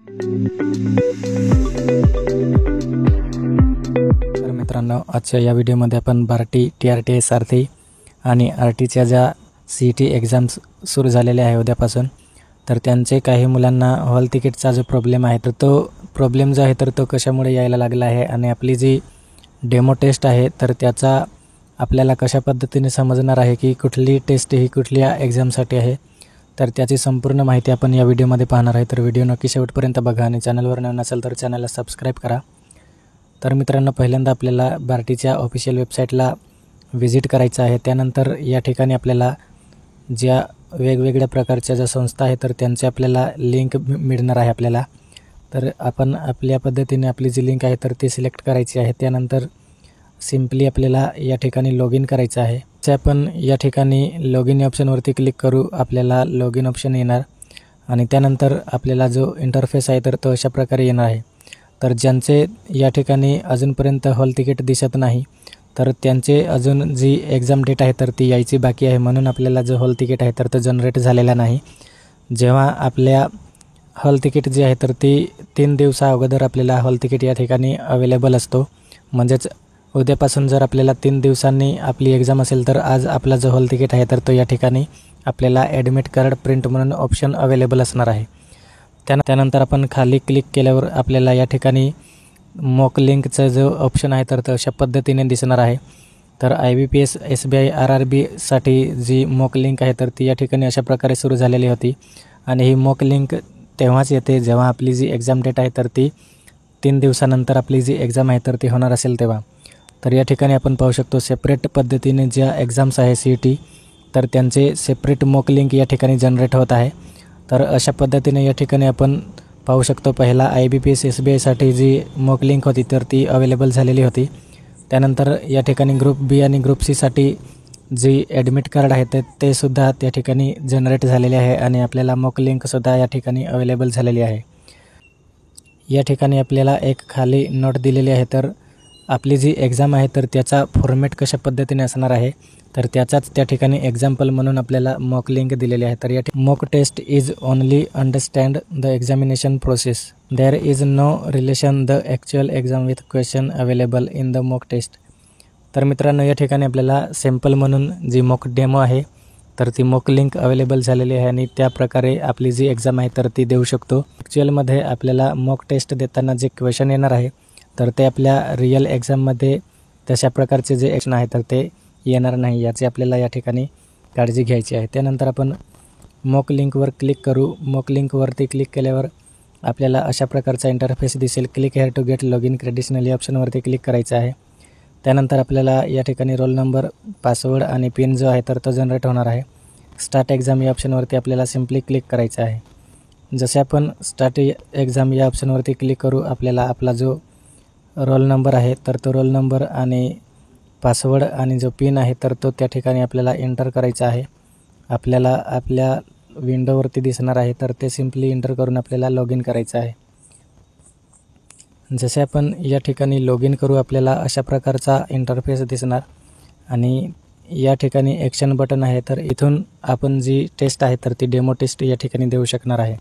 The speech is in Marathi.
तर मित्रांनो, आजच्या या व्हिडिओमध्ये आपण बार्टी, TRT सारथी आणि RTच्या ज्या CET एक्झाम्स सुरू झालेल्या आहे उद्यापासून, तर त्यांचे काही मुलांना हॉल तिकीटचा जो प्रॉब्लेम आहे तर तो प्रॉब्लेम जो आहे तर तो कशामुळे यायला लागला आहे आणि आपली जी डेमो टेस्ट आहे तर त्याचा आपल्याला कशा पद्धतीने समजणार आहे की कुठली टेस्ट ही कुठल्या एक्झामसाठी आहे, तर त्याची संपूर्ण माहिती आपण या व्हिडिओमध्ये पाहणार आहे। तर व्हिडिओ नक्की शेवटपर्यंत बघा आणि चॅनलवर नवीन असेल तर चॅनलला सबस्क्राईब करा। तर मित्रांनो, पहिल्यांदा आपल्याला बार्टीच्या ऑफिशियल वेबसाईटला व्हिजिट करायचं आहे। त्यानंतर या ठिकाणी आपल्याला ज्या वेगवेगळ्या प्रकारच्या ज्या संस्था आहेत तर त्यांचे आपल्याला लिंक मिळणार आहे आपल्याला। तर आपण आपल्या पद्धतीने आपली जी लिंक आहे तर ती सिलेक्ट करायची आहे। त्यानंतर सिम्पली आपल्याला या ठिकाणी लॉग इन करायचं आहे। जे आपण या ठिकाणी लॉग इन ऑप्शनवरती क्लिक करू, आपल्याला लॉग इन ऑप्शन येणार आणि त्यानंतर आपल्याला जो इंटरफेस आहे तर तो अशा प्रकारे येणार आहे। तर ज्यांचे या ठिकाणी अजूनपर्यंत हॉल तिकीट दिसत नाही तर त्यांचे अजून जी एक्झाम डेट आहे तर ती यायची बाकी आहे, म्हणून आपल्याला जो हॉल तिकीट आहे तर तो जनरेट झालेला नाही। जेव्हा आपल्या हॉल तिकीट जी आहे तर ती 3 दिवसा अगोदर आपल्याला हॉल तिकीट या ठिकाणी अवेलेबल असतो। म्हणजेच उद्यापासून जर आपल्याला 3 दिवसांनी आपली एक्झाम असेल तर आज आपला जो हॉल तिकीट आहे तर तो या ठिकाणी आपल्याला ॲडमिट कार्ड प्रिंट म्हणून ऑप्शन अवेलेबल असणार आहे। त्यानंतर आपण खाली क्लिक केल्यावर आपल्याला या ठिकाणी मॉक लिंकचा जो ऑप्शन आहे तर तो अशा पद्धतीने दिसणार आहे। तर IBPS SBI RRB साठी जी मॉक लिंक आहे तर ती या ठिकाणी अशा प्रकारे सुरू झालेली होती आणि ही मॉक लिंक तेव्हाच येते जेव्हा आपली जी एक्झाम डेट आहे तर ती 3 दिवसानंतर आपली जी एक्झाम आहे तर ती होणार असेल तेव्हा। तर या ठिकाणी आपण पाहू शकतो सेपरेट पद्धतीने ज्या एक्झाम्स आहे CET तर त्यांचे सेपरेट मॉक लिंक या ठिकाणी जनरेट होत आहे। तर अशा पद्धतीने या ठिकाणी आपण पाहू शकतो, पहिला IBPS SBI साठी जी मॉक लिंक होती तर ती अवेलेबल झालेली होती। त्यानंतर या ठिकाणी ग्रुप B आणि ग्रुप C साठी जी ॲडमिट कार्ड आहे ते सुद्धा त्या ठिकाणी जनरेट झालेले आहे आणि आपल्याला मॉक लिंकसुद्धा या ठिकाणी अवेलेबल झालेली आहे। या ठिकाणी आपल्याला एक खाली नोट दिलेली आहे, तर आपली जी एक्झाम आहे तर त्याचा फॉर्मॅट कशा पद्धतीने असणार आहे तर त्याचाच त्या ठिकाणी एक्झाम्पल म्हणून आपल्याला मॉक लिंक दिलेली आहे। तर या mock test is only understand the examination process, there is no relation the actual exam with question available in the mock test. तर मित्रांनो, या ठिकाणी आपल्याला सॅम्पल म्हणून जी मॉक डेमो आहे तर ती मॉक लिंक अवेलेबल झालेली आहे आणि त्या प्रकारे आपली जी एक्झाम आहे तर ती देऊ शकतो। ॲक्च्युअलमध्ये आपल्याला मॉक टेस्ट देताना जे क्वेश्चन येणार आहे तर ते आपल्या रिअल एक्झाममध्ये तशा प्रकारचे जे एक्शन आहे तर ते येणार नाही, याची आपल्याला या ठिकाणी काळजी घ्यायची आहे। त्यानंतर आपण मॉक लिंकवर क्लिक करू। मॉक लिंकवरती क्लिक केल्यावर आपल्याला अशा प्रकारचा इंटरफेस दिसेल। Click here to get log in credential या ऑप्शनवरती क्लिक करायचं आहे। त्यानंतर आपल्याला या ठिकाणी रोल नंबर, पासवर्ड आणि पिन जो आहे तर तो जनरेट होणार आहे। स्टार्ट एक्झाम या ऑप्शनवरती आपल्याला सिम्पली क्लिक करायचं आहे। जसे आपण स्टार्ट एक्झाम या ऑप्शनवरती क्लिक करू, आपल्याला आपला जो रोल नंबर आहे तर तो रोल नंबर आणि पासवर्ड आणि जो पिन आहे तर तो त्या ठिकाणी आपल्याला एंटर करायचा आहे। आपल्याला आपल्या विंडोवरती दिसणार आहे तर ते सिम्पली एंटर करून आपल्याला लॉग इन करायचं आहे। जसे आपण या ठिकाणी लॉग इन करू, आपल्याला अशा प्रकारचा इंटरफेस दिसणार आणि या ठिकाणी ॲक्शन बटन आहे, तर इथून आपण जी टेस्ट आहे तर ती डेमो टेस्ट या ठिकाणी देऊ शकणार आहे।